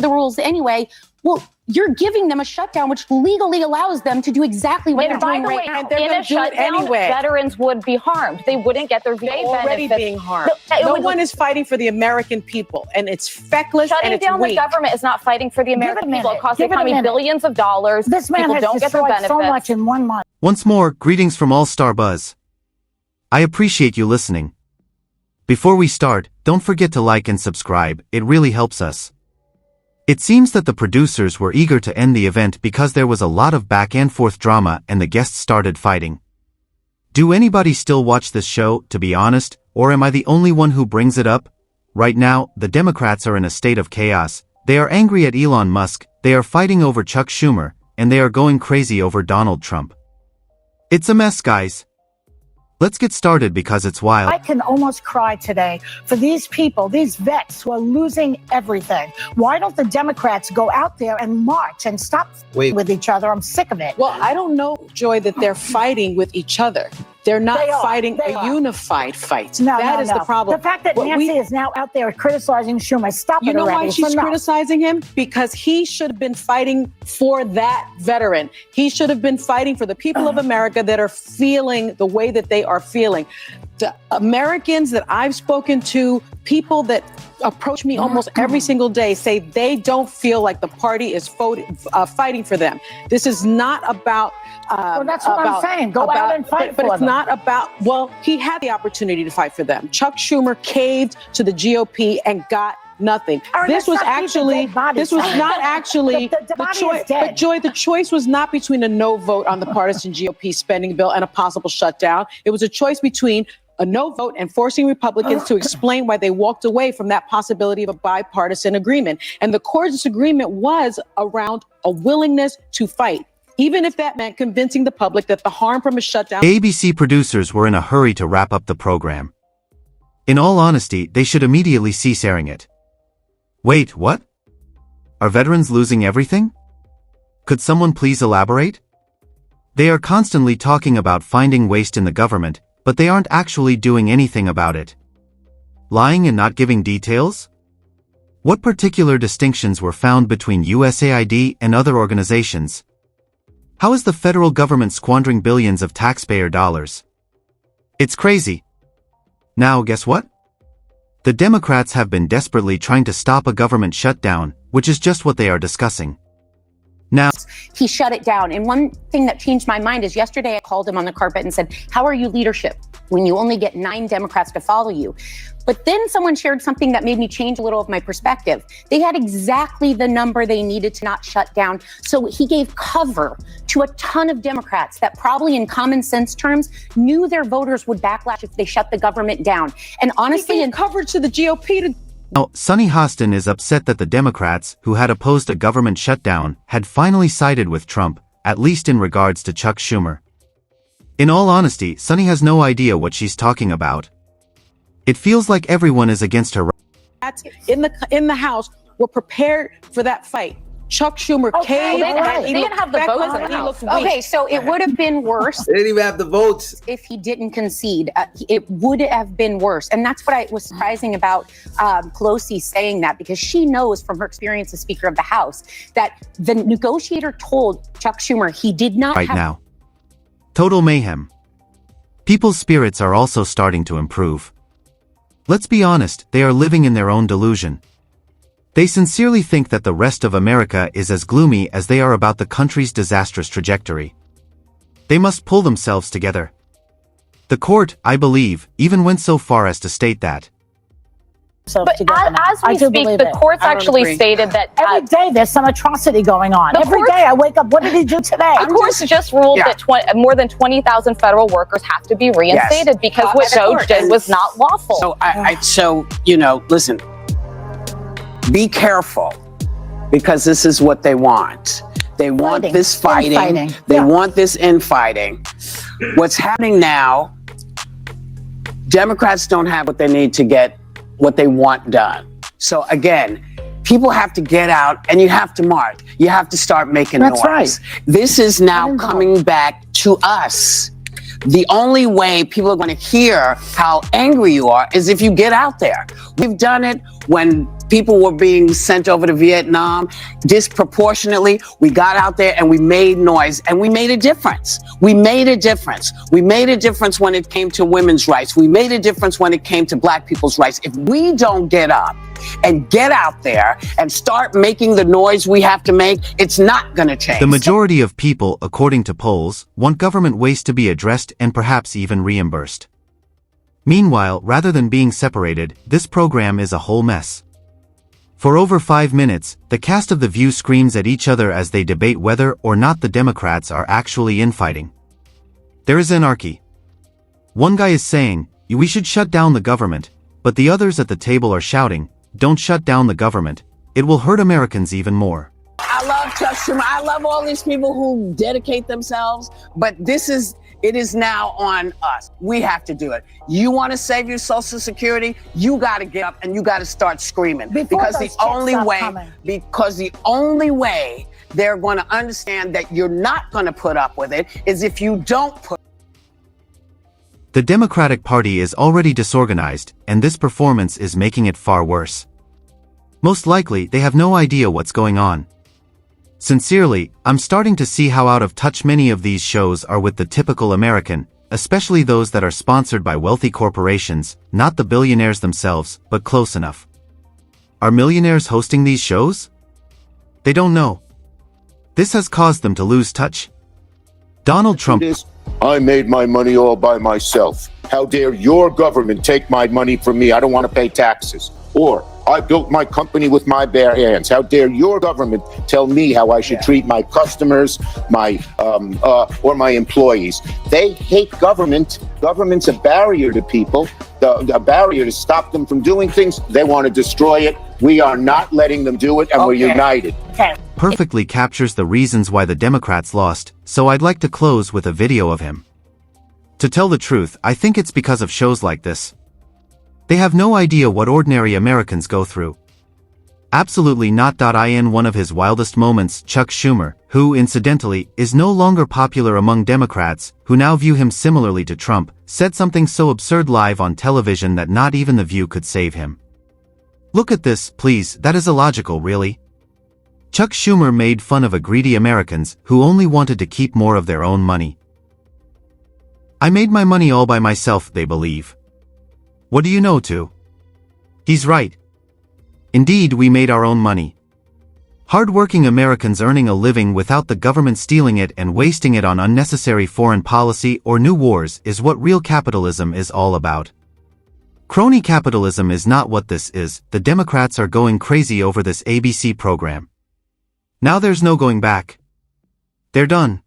the rules anyway. Well, you're giving them a shutdown, which legally allows them to do exactly what they're doing right now. They're going to do it anyway. Veterans would be harmed. They wouldn't get their VA benefits. Already being harmed. No one is fighting for the American people, and it's feckless and it's weak. Shutting down the government is not fighting for the American people. It costs the economy billions of dollars. This man has destroyed so much in 1 month. Once more, greetings from All Star Buzz. I appreciate you listening. Before we start, don't forget to like and subscribe, it really helps us. It seems that the producers were eager to end the event because there was a lot of back and forth drama and the guests started fighting. Do anybody still watch this show, to be honest, or am I the only one who brings it up? Right now, the Democrats are in a state of chaos. They are angry at Elon Musk, they are fighting over Chuck Schumer, and they are going crazy over Donald Trump. It's a mess, guys. Let's get started because it's wild. I can almost cry today for these people, these vets who are losing everything. Why don't the Democrats go out there and march and stop with each other? I'm sick of it. Well, I don't know, Joy, that they're fighting with each other. They're not fighting a unified fight. That is the problem. The fact that Nancy is now out there criticizing Schumer, stop it already. You know why she's criticizing him? Because he should have been fighting for that veteran. He should have been fighting for the people of America that are feeling the way that they are feeling. The Americans that I've spoken to, people that approach me almost every single day, say they don't feel like the party is fighting for them. This is not about... well, that's what I'm saying. Go out and fight for them. But it's not about... Well, he had the opportunity to fight for them. Chuck Schumer caved to the GOP and got nothing. This was not actually the choice. But Joy, the choice was not between a no vote on the partisan GOP spending bill and a possible shutdown. It was a choice between a no vote and forcing Republicans to explain why they walked away from that possibility of a bipartisan agreement. And the core disagreement was around a willingness to fight, even if that meant convincing the public that the harm from a shutdown... ABC producers were in a hurry to wrap up the program. In all honesty, they should immediately cease airing it. Wait, what? Are veterans losing everything? Could someone please elaborate? They are constantly talking about finding waste in the government, but they aren't actually doing anything about it. Lying and not giving details? What particular distinctions were found between USAID and other organizations? How is the federal government squandering billions of taxpayer dollars? It's crazy. Now, guess what? The Democrats have been desperately trying to stop a government shutdown, which is just what they are discussing. Now, he shut it down. And one thing that changed my mind is yesterday I called him on the carpet and said, how are you leadership when you only get 9 Democrats to follow you? But then someone shared something that made me change a little of my perspective. They had exactly the number they needed to not shut down. So he gave cover to a ton of Democrats that probably in common sense terms knew their voters would backlash if they shut the government down. And honestly, he gave coverage to the GOP to... Now, Sunny Hostin is upset that the Democrats, who had opposed a government shutdown, had finally sided with Trump, at least in regards to Chuck Schumer. In all honesty, Sunny has no idea what she's talking about. It feels like everyone is against her. In the House were prepared for that fight. Chuck Schumer caved. They didn't have the votes in the House. Okay, so it would have been worse. They didn't even have the votes. If he didn't concede, it would have been worse. And that's what was surprising about Pelosi saying that, because she knows from her experience as Speaker of the House that the negotiator told Chuck Schumer he did not right now. Total mayhem. People's spirits are also starting to improve. Let's be honest, they are living in their own delusion. They sincerely think that the rest of America is as gloomy as they are about the country's disastrous trajectory. They must pull themselves together. The court, I believe, even went so far as to state that. But as we speak, the courts actually stated that every day there's some atrocity going on. Every day I wake up, what did he do today? The courts just ruled that more than 20,000 federal workers have to be reinstated because what Doge did was not lawful. So you know, listen. Be careful, because this is what they want. They want this fighting. They want this infighting. What's happening now, Democrats don't have what they need to get what they want done. So again, people have to get out and you have to march. You have to start making noise. Right. This is now coming back to us. The only way people are going to hear how angry you are is if you get out there. We've done it when people were being sent over to Vietnam disproportionately. We got out there and we made noise and we made a difference. We made a difference. We made a difference when it came to women's rights. We made a difference when it came to black people's rights. If we don't get up and get out there and start making the noise we have to make, it's not going to change. The majority of people, according to polls, want government waste to be addressed and perhaps even reimbursed. Meanwhile, rather than being separated, this program is a whole mess. For over 5 minutes, the cast of The View screams at each other as they debate whether or not the Democrats are actually infighting. There is anarchy. One guy is saying, "We should shut down the government," but the others at the table are shouting, "Don't shut down the government. It will hurt Americans even more." I love Chuck Schumer. I love all these people who dedicate themselves, but it is now on us. We have to do it. You want to save your Social Security? You got to get up and you got to start screaming. Because the only way they're going to understand that you're not going to put up with it is if you don't put. The Democratic Party is already disorganized, and this performance is making it far worse. Most likely, they have no idea what's going on. Sincerely, I'm starting to see how out of touch many of these shows are with the typical American, especially those that are sponsored by wealthy corporations, not the billionaires themselves, but close enough. Are millionaires hosting these shows? They don't know. This has caused them to lose touch. Donald Trump. I made my money all by myself. How dare your government take my money from me? I don't want to pay taxes. Or, I built my company with my bare hands. How dare your government tell me how I should treat my customers, or my employees? They hate government. Government's a barrier to people, a barrier to stop them from doing things. They want to destroy it. We are not letting them do it, and we're united. Perfectly captures the reasons why the Democrats lost, so I'd like to close with a video of him. To tell the truth, I think it's because of shows like this. They have no idea what ordinary Americans go through. Absolutely not. In one of his wildest moments, Chuck Schumer, who, incidentally, is no longer popular among Democrats, who now view him similarly to Trump, said something so absurd live on television that not even The View could save him. Look at this, please, that is illogical, really. Chuck Schumer made fun of greedy Americans who only wanted to keep more of their own money. I made my money all by myself, they believe. What do you know to? He's right. Indeed, we made our own money. Hard-working Americans earning a living without the government stealing it and wasting it on unnecessary foreign policy or new wars is what real capitalism is all about. Crony capitalism is not what this is. The Democrats are going crazy over this ABC program. Now there's no going back. They're done.